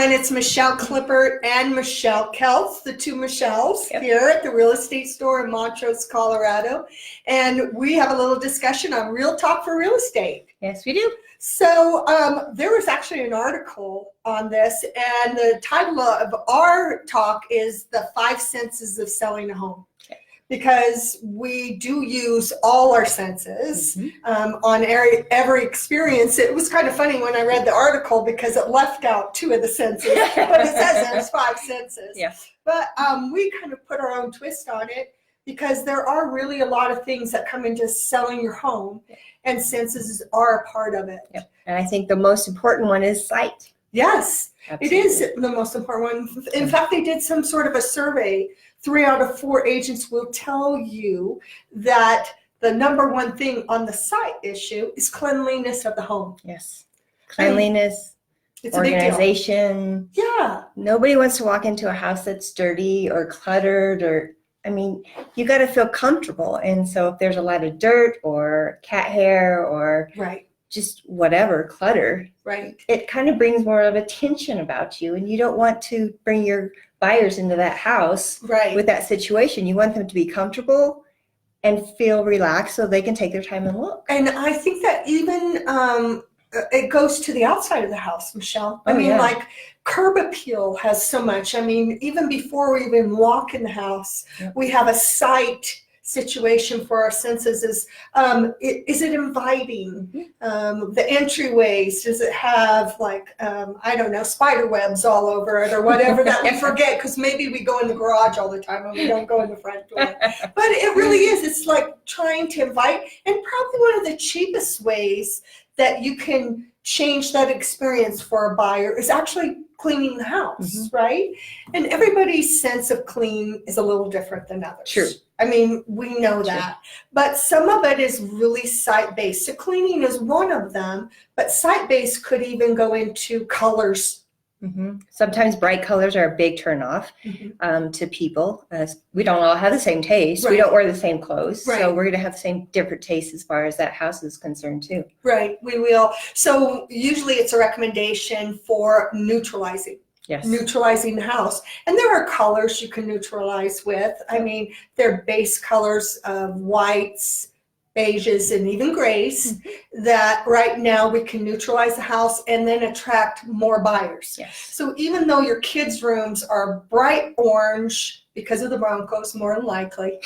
everyone. It's Michelle Klippert and Michelle Keltz, the two Michelles here at the real estate store in Montrose, Colorado. And we have a little discussion on Real Talk for Real Estate. Yes, we do. So there was actually an article on this, and the title of our talk is The 5 Senses of Selling a Home. Because we do use all our senses on every experience. It was kind of funny when I read the article because it left out 2 of the senses, but it says there's 5 senses. Yes. But we kind of put our own twist on it because there are really a lot of things that come into selling your home, and senses are a part of it. Yep. And I think the most important one is sight. Yes, Absolutely. It is the most important one. In fact, they did some sort of a survey. 3 out of 4 agents will tell you that the #1 thing on the sight issue is cleanliness of the home. Yes. Cleanliness, it's organization. A big deal. Yeah. Nobody wants to walk into a house that's dirty or cluttered you got to feel comfortable. And so if there's a lot of dirt or cat hair or just whatever, clutter, it kind of brings more of attention about you. And you don't want to bring your buyers into that house with that situation. You want them to be comfortable and feel relaxed so they can take their time and look. And I think that even it goes to the outside of the house, Michelle. I mean, like curb appeal has so much. I mean, even before we even walk in the house, we have a sight situation for our senses. Is it inviting? The entryways, does it have like I don't know, spider webs all over it or whatever that we forget because maybe we go in the garage all the time and we don't go in the front door. But it really is. It's like trying to invite, and probably one of the cheapest ways that you can change that experience for a buyer is actually cleaning the house, right? And everybody's sense of clean is a little different than others. True. I mean, we know that. But some of it is really sight-based. So cleaning is one of them, but sight-based could even go into colors. Sometimes bright colors are a big turnoff to people. We don't all have the same taste. We don't wear the same clothes. So we're going to have the same different tastes as far as that house is concerned too. Right, we will. So usually it's a recommendation for neutralizing. Yes. Neutralizing the house. And there are colors you can neutralize with. I mean, they're base colors of whites, beiges, and even grays that right now we can neutralize the house and then attract more buyers. Yes. So even though your kids' rooms are bright orange because of the Broncos, more than likely,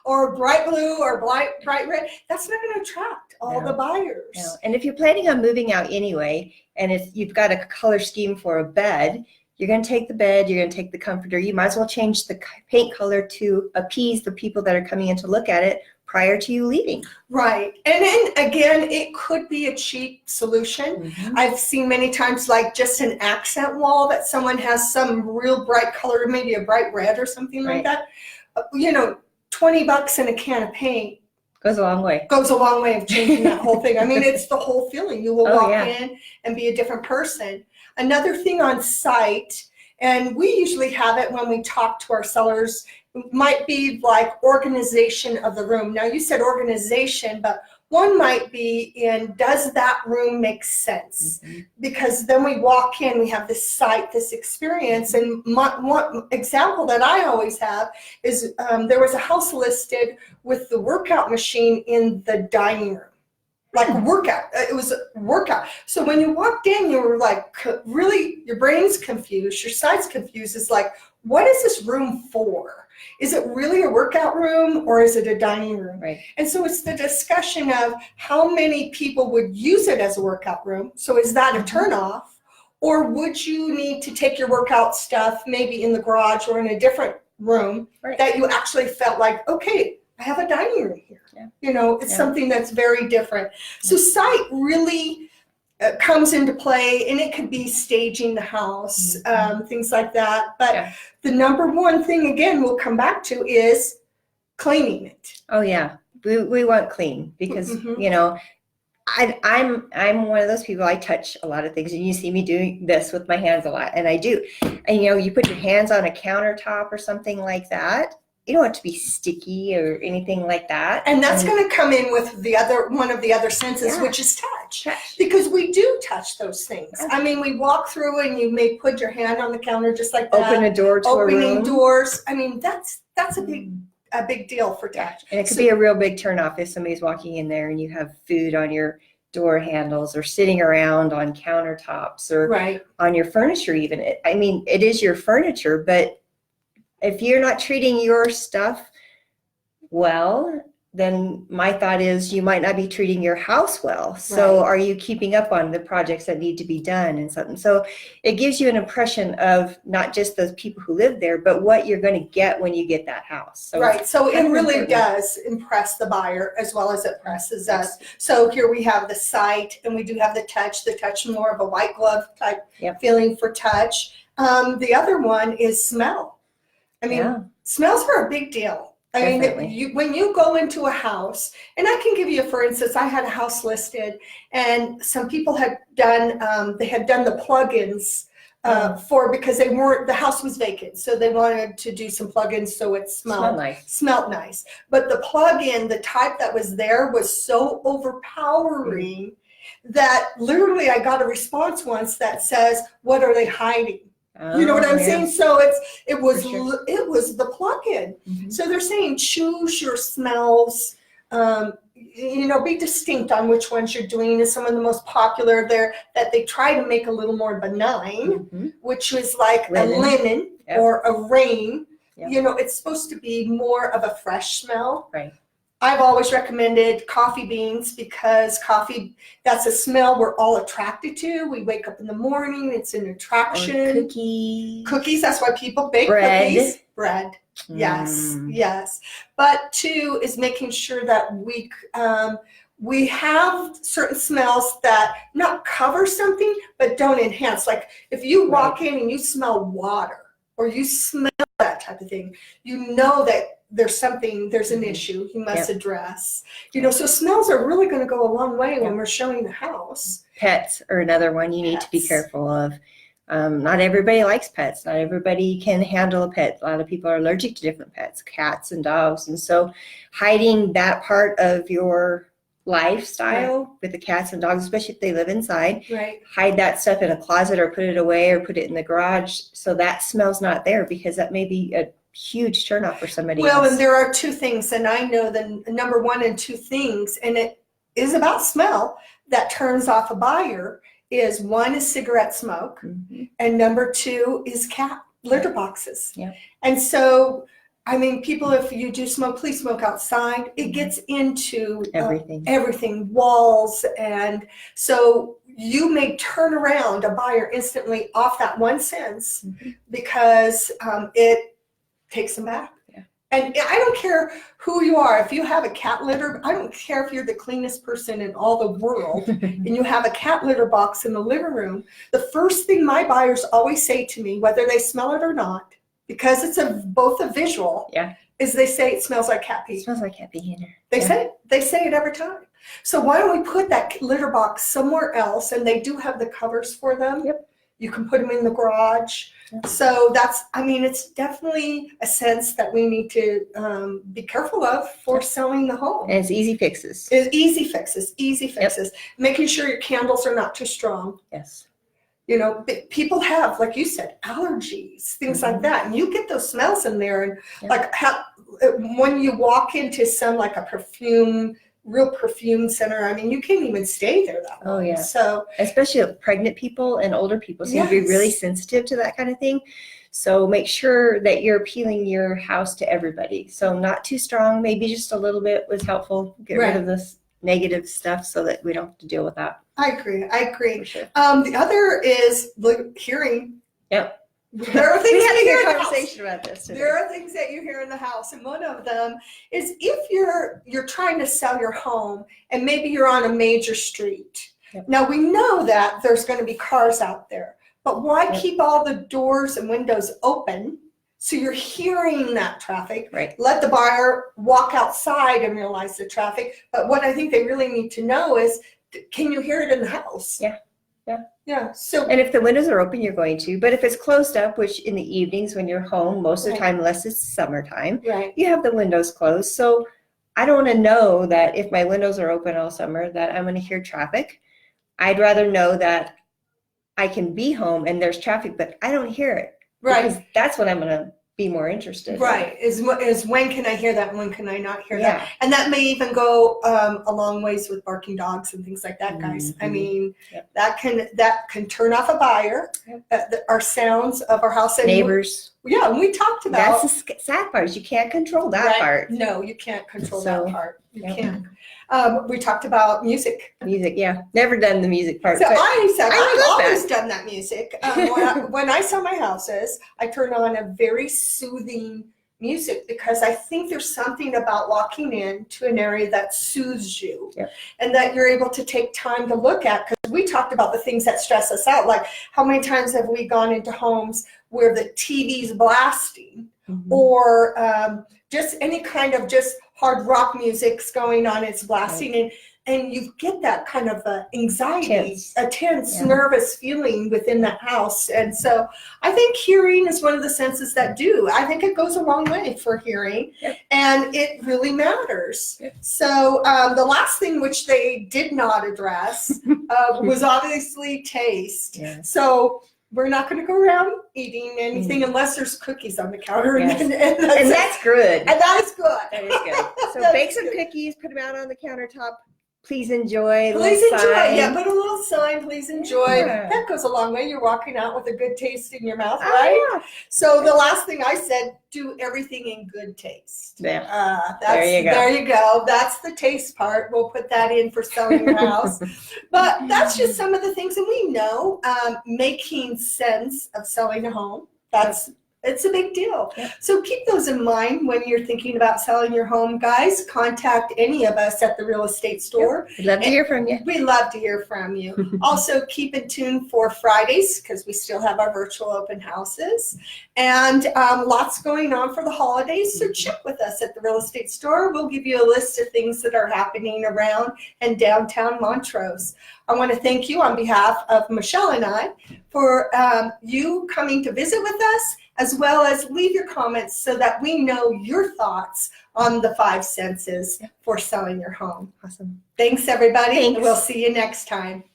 or bright blue or bright red, that's not going to attract all the buyers. No. And if you're planning on moving out anyway, and if you've got a color scheme for a bed, you're going to take the bed, you're going to take the comforter. You might as well change the paint color to appease the people that are coming in to look at it prior to you leaving. Right. And then again, it could be a cheap solution. I've seen many times like just an accent wall that someone has some real bright color, maybe a bright red or something like that. You know, $20 in a can of paint goes a long way. Goes a long way of changing that whole thing. I mean, it's the whole feeling. You will walk in and be a different person. Another thing on site, and we usually have it when we talk to our sellers, might be like organization of the room. Now you said organization, but one might be in, does that room make sense? Because then we walk in, we have this sight, this experience. And one example that I always have is there was a house listed with the workout machine in the dining room. Like a workout. It was a workout. So when you walked in, you were like, really, your brain's confused, your sight's confused. It's like, what is this room for? Is it really a workout room or is it a dining room? Right. And so it's the discussion of how many people would use it as a workout room. So is that a turnoff? Or would you need to take your workout stuff maybe in the garage or in a different room that you actually felt like, okay, I have a dining room here. You know, it's something that's very different. So sight really comes into play, and it could be staging the house, things like that. But the #1 thing, again, we'll come back to is cleaning it. Oh, yeah. We want clean because, you know, I'm one of those people, I touch a lot of things, and you see me doing this with my hands a lot, and I do. And, you know, you put your hands on a countertop or something like that, you don't want it to be sticky or anything like that. And that's going to come in with the other one of the other senses, which is touch. touch. Because we do touch those things. I mean, we walk through and you may put your hand on the counter just like that. Open a door to a room. Opening doors. I mean, that's a big deal for touch. And it could be a real big turnoff if somebody's walking in there and you have food on your door handles or sitting around on countertops or on your furniture even. I mean, it is your furniture, but if you're not treating your stuff well, then my thought is you might not be treating your house well. So are you keeping up on the projects that need to be done and something? So it gives you an impression of not just the people who live there, but what you're going to get when you get that house. So so it really does impress the buyer as well as it impresses us. So here we have the sight, and we do have the touch more of a white glove type feeling for touch. The other one is smell. I mean, smells are a big deal. I mean, when you go into a house, and I can give you, for instance, I had a house listed, and some people had done, the plugins because the house was vacant, so they wanted to do some plugins so it smelled nice. But the plug-in, the type that was there, was so overpowering that literally I got a response once that says, "What are they hiding?" You know what I'm saying? So it was the plug-in. So they're saying choose your smells. Be distinct on which ones you're doing. And some of the most popular there that they try to make a little more benign, which was like a linen or a rain. It's supposed to be more of a fresh smell. I've always recommended coffee beans because coffee, that's a smell we're all attracted to. We wake up in the morning, it's an attraction. Or cookies, that's why people bake cookies. Bread. Yes. But two is making sure that we have certain smells that not cover something, but don't enhance. Like if you walk in and you smell water or you smell that type of thing, you know that there's an issue you must address. So smells are really going to go a long way when we're showing the house. Pets are another one you need to be careful of. Not everybody likes pets. Not everybody can handle a pet. A lot of people are allergic to different pets, cats and dogs. And so hiding that part of your lifestyle with the cats and dogs, especially if they live inside, hide that stuff in a closet or put it away or put it in the garage so that smell's not there, because that may be a huge turnoff for somebody else. And there are two things, and I know the number one and two things, and it is about smell that turns off a buyer. Is one is cigarette smoke, and number two is cat litter boxes. And so, I mean, people, if you do smoke, please smoke outside. It gets into everything, walls, and so you may turn around a buyer instantly off that one sense because it takes them back. And I don't care who you are. If you have a cat litter, I don't care if you're the cleanest person in all the world and you have a cat litter box in the living room. The first thing my buyers always say to me, whether they smell it or not, because it's both a visual, is they say it smells like cat pee. It smells like cat pee in there. They say it every time. So why don't we put that litter box somewhere else? And they do have the covers for them. You can put them in the garage. So it's definitely a sense that we need to be careful of for selling the home. And it's easy fixes. Easy fixes. Making sure your candles are not too strong. People have, like you said, allergies, things like that. And you get those smells in there. And like when you walk into some like a real perfume center, I mean, you can't even stay there that long. So especially pregnant people and older people seem to be really sensitive to that kind of thing. So make sure that you're appealing your house to everybody. So not too strong, maybe just a little bit was helpful. Get rid of this negative stuff so that we don't have to deal with that. I agree. For sure. The other is hearing. There are things we had a good conversation about this today. There are things that you hear in the house, and one of them is if you're trying to sell your home and maybe you're on a major street. Now we know that there's going to be cars out there, but why keep all the doors and windows open so you're hearing that traffic? Let the buyer walk outside and realize the traffic. But what I think they really need to know is, can you hear it in the house? So, and if the windows are open, you're going to. But if it's closed up, which in the evenings when you're home, most of the time, unless it's summertime, you have the windows closed. So I don't want to know that if my windows are open all summer that I'm going to hear traffic. I'd rather know that I can be home and there's traffic, but I don't hear it. Right. Because that's what I'm going to be more interested in. Is when can I hear that and when can I not hear Yeah. that? And that may even go a long ways with barking dogs and things like that, guys. I mean, that can turn off a buyer. Our sounds of our house. And neighbors. And we talked about. That's the sad part is you can't control that part. No, you can't control that part. You can't. We talked about music. Yeah. Never done the music part. So I said, I've always done that music. When I sell my houses, I turn on a very soothing music because I think there's something about walking into an area that soothes you and that you're able to take time to look at. Because we talked about the things that stress us out. Like how many times have we gone into homes where the TV's blasting or just any kind of just hard rock music's going on, it's blasting, and you get that kind of anxiety, a tense, nervous feeling within the house. And so I think hearing is one of the senses that do. I think it goes a long way for hearing, and it really matters. So the last thing which they did not address was obviously taste. So we're not going to go around eating anything unless there's cookies on the counter. And that's good. And that is good. That is good. So bake some cookies, put them out on the countertop. Please enjoy. Please enjoy. Yeah, put a little sign. Please enjoy. That goes a long way. You're walking out with a good taste in your mouth, right? So the last thing I said, do everything in good taste. There you go. That's the taste part. We'll put that in for selling your house. But that's just some of the things that we know. Making sense of selling a home. It's a big deal. So keep those in mind when you're thinking about selling your home, guys. Contact any of us at the real estate store. We'd love to hear from you. We'd love to hear from you. Also, keep in tune for Fridays because we still have our virtual open houses. And lots going on for the holidays. So check with us at the real estate store. We'll give you a list of things that are happening around and downtown Montrose. I want to thank you on behalf of Michelle and I for you coming to visit with us, as well as leave your comments so that we know your thoughts on the 5 senses for selling your home. Awesome. Thanks, everybody. We'll see you next time.